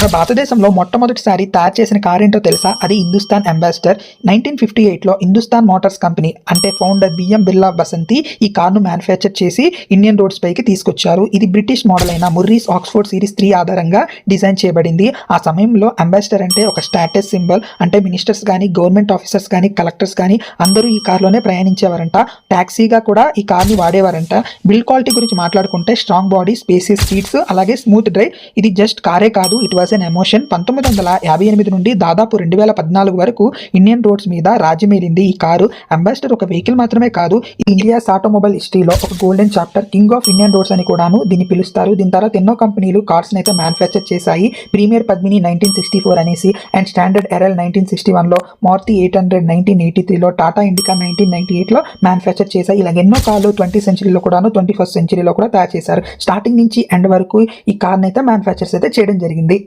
మన భారతదేశంలో మొట్టమొదటిసారి తయారు చేసిన కార్ ఏంటో తెలుసా? అది హిందుస్థాన్ అంబాసిడర్. 1958లో హిందుస్థాన్ మోటార్స్ కంపెనీ అంటే ఫౌండర్ బిఎం బిర్లా బసంతి ఈ కార్ను మ్యానుఫ్యాక్చర్ చేసి ఇండియన్ రోడ్స్ పైకి తీసుకొచ్చారు. ఇది బ్రిటిష్ మోడల్ అయిన ముర్రీస్ ఆక్స్ఫోర్డ్ సిరీస్ 3 ఆధారంగా డిజైన్ చేయబడింది. ఆ సమయంలో అంబాసిడర్ అంటే ఒక స్టాటస్ సింబల్. అంటే మినిస్టర్స్ కానీ, గవర్నమెంట్ ఆఫీసర్స్ కానీ, కలెక్టర్స్ కానీ అందరూ ఈ కార్లోనే ప్రయాణించేవారంట. ట్యాక్సీగా కూడా ఈ కార్ని వాడేవారంట. బిల్డ్ క్వాలిటీ గురించి మాట్లాడుకుంటే స్ట్రాంగ్ బాడీ, స్పేసియస్ సీట్స్, అలాగే స్మూత్ డ్రైవ్. ఇది జస్ట్ కారే కాదు, ఇట్ వాజ్ ఎన్ ఎమోషన్. 1958 నుండి దాదాపు 2014 వరకు ఇండియన్ రోడ్స్ మీద రాజ్యమేలింది ఈ కారు. అంబాసిడర్ ఒక వెహికల్ మాత్రమే కాదు, ఇండియాస్ ఆటోమొబైల్ హిస్టరీలో ఒక golden chapter, king of Indian roads అని కూడాను దీన్ని పిలుస్తారు. దీని తర్వాత ఎన్నో కంపెనీలు కార్స్ అయితే మ్యానుఫ్యాక్చర్ చేశాయి. ప్రీమియర్ పద్మిని 1964 అనేసి, అండ్ స్టాండర్డ్ ఎర్ఎల్ 1961లో, మారుతి 800 1983లో, టాటా ఇండికా 1998లో మ్యానుఫ్యాక్చర్ చేశాయి. ఇలా ఎన్నో కార్లు 20th సెంచరీలో కూడాను, 21st సెంచరీలో కూడా తయారు చేశారు. స్టార్టింగ్ నుంచి ఎండ్ వరకు ఈ కార్ని అయితే మ్యానుఫ్యాక్చర్స్ అయితే చేయడం జరిగింది.